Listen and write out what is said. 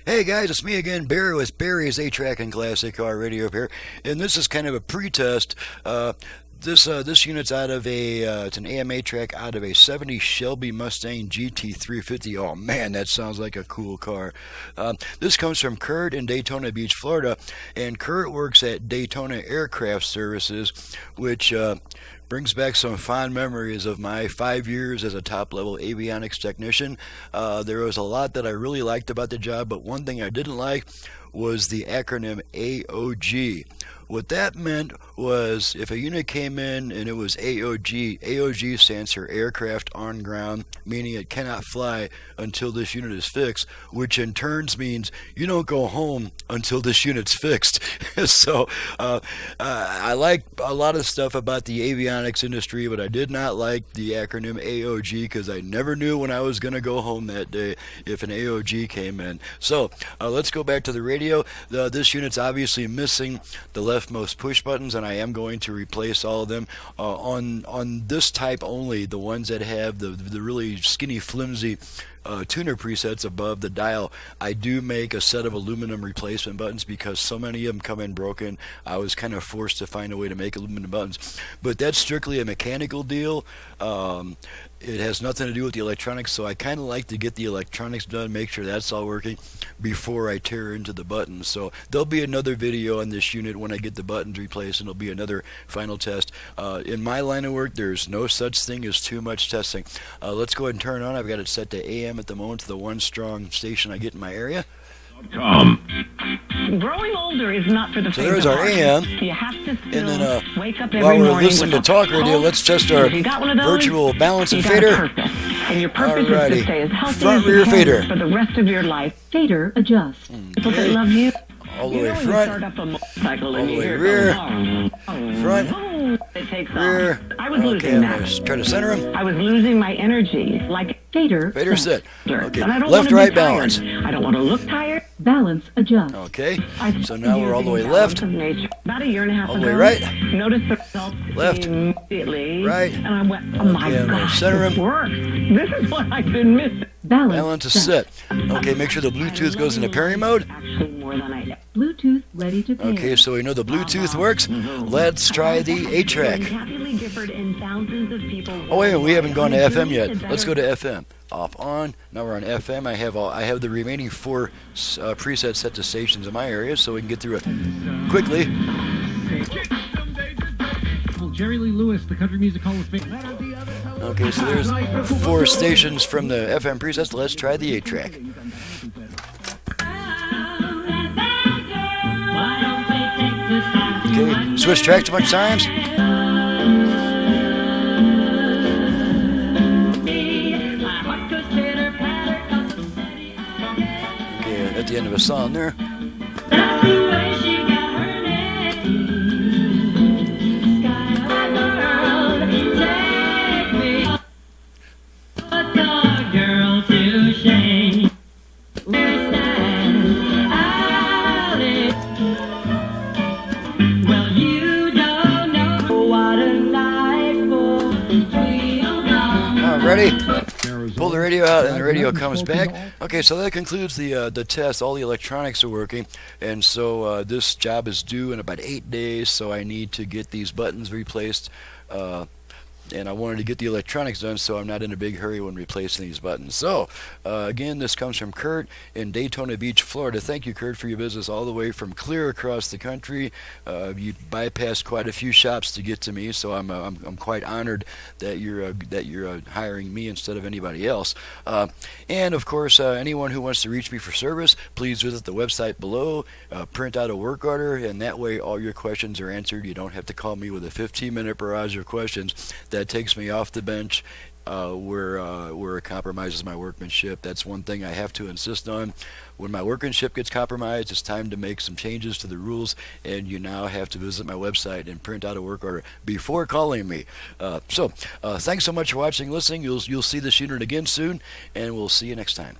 Hey guys, it's me again, Barry with Barry's A-Track and Classic Car Radio here, and this is kind of a pre-test. This unit's out of it's an AM-8 track out of a '70 Shelby Mustang GT-350. Oh man, that sounds like a cool car. This comes from Kurt in Daytona Beach, Florida, and Kurt works at Daytona Aircraft Services, which brings back some fond memories of my 5 years as a top-level avionics technician. There was a lot that I really liked about the job, but one thing I didn't like was the acronym AOG. What that meant was if a unit came in and it was AOG, AOG stands for Aircraft on Ground, meaning it cannot fly until this unit is fixed, which in turns means you don't go home until this unit's fixed. So I like a lot of stuff about the avionics industry, but I did not like the acronym AOG because I never knew when I was going to go home that day if an AOG came in. So let's go back to the radio. This unit's obviously missing the leftmost push buttons, and I am going to replace all of them on this type only. The ones that have the really skinny, flimsy tuner presets above the dial, I do make a set of aluminum replacement buttons because so many of them come in broken. I was kind of forced to find a way to make aluminum buttons, but that's strictly a mechanical deal. It has nothing to do with the electronics, so I kind of like to get the electronics done, make sure that's all working before I tear into the buttons. So there'll be another video on this unit when I get the buttons replaced, and it'll be another final test. In my line of work, there's no such thing as too much testing. Let's go ahead and turn it on. I've got it set to AM at the moment, to the one strong station I get in my area. Growing older is not for the So there's our AM, you have to and then wake up every while we're morning listening to talk radio, let's test our virtual balance and fader. And your purpose is to stay as healthy Front as you rear can fader. for the rest of your life. Fader adjust. People that love you. All the You way know when you front, start up a motorcycle all and the you way hear it rear, go, front, it takes rear. off. I was Okay, losing I'm that. going to try to center him. I was losing my energy, like fader Set. Okay, And I don't left, wanna be right, balance. tired. I don't want to look tired. Balance adjust. Okay, so now we're all the way left, About a year and a half all ago, the way right, noticed the results left, immediately, right. and I went, "Oh my Okay, I'm gonna gosh, center this him. works! This is what I've been missing." balance is set. Okay, make sure the Bluetooth goes into pairing mode. Actually, more than I. Bluetooth ready to pair. Okay, so we know the Bluetooth works. Let's try the 8-track. Kathy Lee Gifford and thousands of people. Oh wait, we haven't gone to FM yet. Let's go to FM. Off, on. Now we're on FM. I have the remaining 4 presets set to stations in my area, so we can get through it quickly. Jerry Lee Lewis, the Country Music Hall of Fame. Okay, so there's 4 stations from the FM presets. Let's try the 8-track. Okay, switch tracks a bunch of times. Okay, at the end of a song there. Ready? Pull the radio out and the radio comes back. Okay, so that concludes the test. All the electronics are working, and so this job is due in about 8 days, so I need to get these buttons replaced. And I wanted to get the electronics done so I'm not in a big hurry when replacing these buttons. So, again, this comes from Kurt in Daytona Beach, Florida. Thank you, Kurt, for your business all the way from clear across the country. You bypassed quite a few shops to get to me, so I'm quite honored that you're hiring me instead of anybody else. And of course, anyone who wants to reach me for service, please visit the website below, print out a work order, and that way all your questions are answered. You don't have to call me with a 15-minute barrage of questions. That takes me off the bench where it compromises my workmanship. That's one thing I have to insist on. When my workmanship gets compromised, it's time to make some changes to the rules, and you now have to visit my website and print out a work order before calling me. So thanks so much for watching, listening. You'll see this unit again soon, and we'll see you next time.